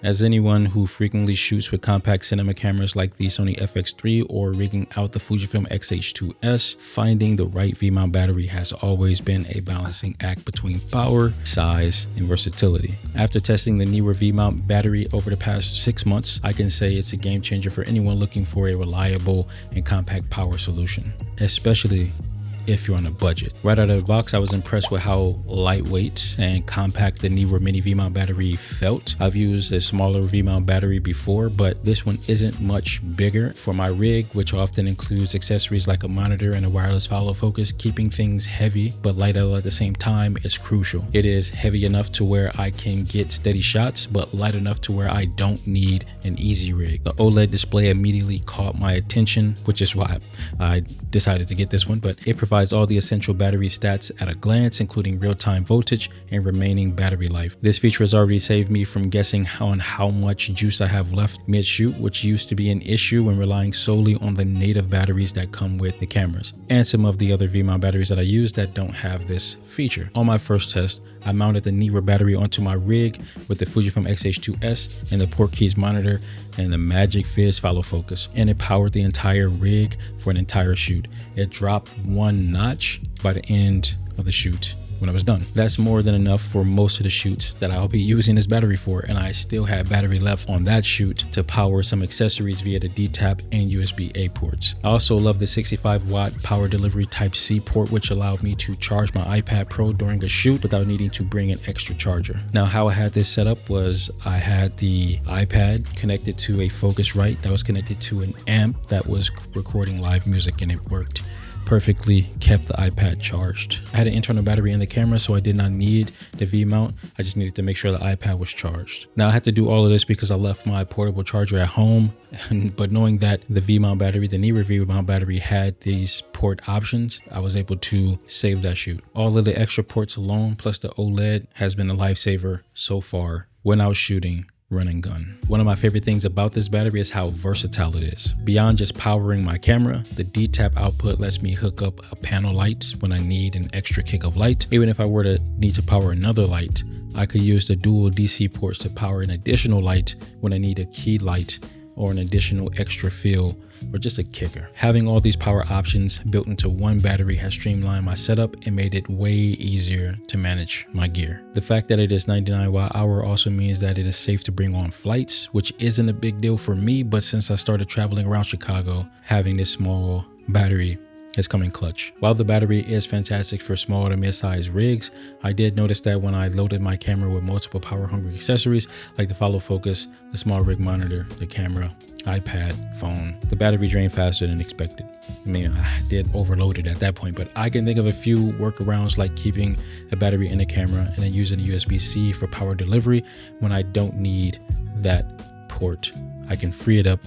As anyone who frequently shoots with compact cinema cameras like the Sony FX3 or rigging out the Fujifilm X-H2S, finding the right V-mount battery has always been a balancing act between power, size, and versatility. After testing the Neewer V-Mount Battery over the past 6 months, I can say it's a game changer for anyone looking for a reliable and compact power solution, especially if you're on a budget. Right out of the box, I was impressed with how lightweight and compact the Neewer Mini V-Mount Battery felt. I've used a smaller V-Mount battery before, but this one isn't much bigger. For my rig, which often includes accessories like a monitor and a wireless follow focus, keeping things heavy but light at the same time is crucial. It is heavy enough to where I can get steady shots, but light enough to where I don't need an easy rig. The OLED display immediately caught my attention, which is why I decided to get this one, but it provides all the essential battery stats at a glance, including real-time voltage and remaining battery life. This feature has already saved me from guessing on how much juice I have left mid-shoot, which used to be an issue when relying solely on the native batteries that come with the cameras, and some of the other V-mount batteries that I use that don't have this feature. On my first test, I mounted the Neewer battery onto my rig with the Fujifilm X-H2S and the Portkeys monitor and the Magic Fizz follow focus, and it powered the entire rig for an entire shoot. It dropped 1 notch by the end of the shoot when I was done. That's more than enough for most of the shoots that I'll be using this battery for, and I still had battery left on that shoot to power some accessories via the D-tap and USB-A ports. I also love the 65-watt power delivery Type-C port, which allowed me to charge my iPad Pro during a shoot without needing to bring an extra charger. Now, how I had this set up was I had the iPad connected to a Focusrite that was connected to an amp that was recording live music, and it worked perfectly, kept the iPad charged. I had an internal battery in the camera, so I did not need the V-mount. I just needed to make sure the iPad was charged. Now I had to do all of this because I left my portable charger at home, but knowing that the V-mount battery, the Neewer V-mount battery, had these port options, I was able to save that shoot. All of the extra ports alone, plus the OLED, has been a lifesaver so far when I was shooting run and gun. One of my favorite things about this battery is how versatile it is. Beyond just powering my camera, the D-tap output lets me hook up a panel light when I need an extra kick of light. Even if I were to need to power another light, I could use the dual DC ports to power an additional light when I need a key light or an additional extra fill or just a kicker. Having all these power options built into one battery has streamlined my setup and made it way easier to manage my gear. The fact that it is 99 watt-hour also means that it is safe to bring on flights, which isn't a big deal for me, but since I started traveling around Chicago, having this small battery has come in clutch. While the battery is fantastic for small to mid-sized rigs, I did notice that when I loaded my camera with multiple power-hungry accessories like the follow focus, the small rig monitor, the camera, iPad, phone, the battery drained faster than expected. I mean, I did overload it at that point, but I can think of a few workarounds like keeping a battery in the camera and then using a USB-C for power delivery when I don't need that port. I can free it up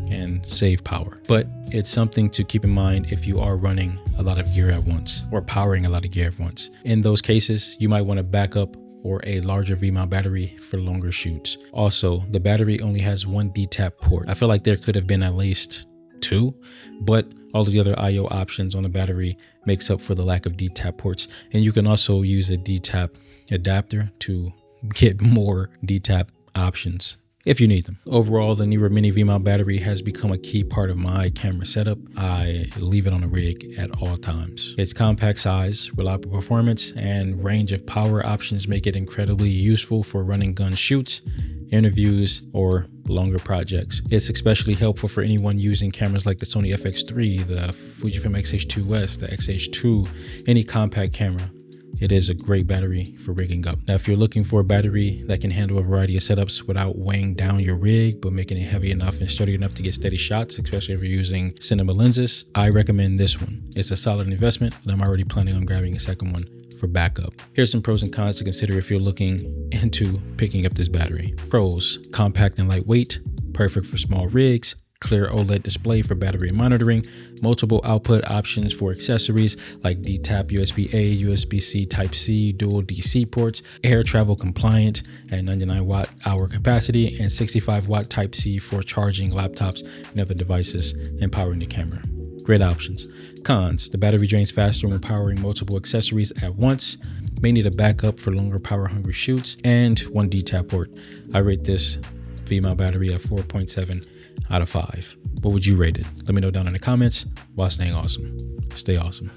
and save power. But it's something to keep in mind if you are running a lot of gear at once or powering a lot of gear at once. In those cases, you might want to back up or a larger V-mount battery for longer shoots. Also, the battery only has one D-tap port. I feel like there could have been at least 2, but all of the other I/O options on the battery makes up for the lack of D-tap ports. And you can also use a D-tap adapter to get more D-tap options if you need them. Overall, the Neewer Mini V-Mount Battery has become a key part of my camera setup. I leave it on a rig at all times. Its compact size, reliable performance, and range of power options make it incredibly useful for running gun shoots, interviews, or longer projects. It's especially helpful for anyone using cameras like the Sony FX3, the Fujifilm X-H2S, the X-H2, any compact camera. It is a great battery for rigging up. Now, if you're looking for a battery that can handle a variety of setups without weighing down your rig, but making it heavy enough and sturdy enough to get steady shots, especially if you're using cinema lenses, I recommend this one. It's a solid investment, and I'm already planning on grabbing a second one for backup. Here's some pros and cons to consider if you're looking into picking up this battery. Pros: compact and lightweight, perfect for small rigs, clear OLED display for battery monitoring, multiple output options for accessories like D-tap, USB-A, USB-C, Type-C, dual DC ports, air travel compliant at 99 watt-hour capacity, and 65 watt Type-C for charging laptops and other devices and powering the camera. Great options. Cons: the battery drains faster when powering multiple accessories at once, may need a backup for longer power-hungry shoots, and one D-tap port. I rate this V-Mount battery at 4.7 out of 5. What would you rate it? Let me know down in the comments while staying awesome. Stay awesome.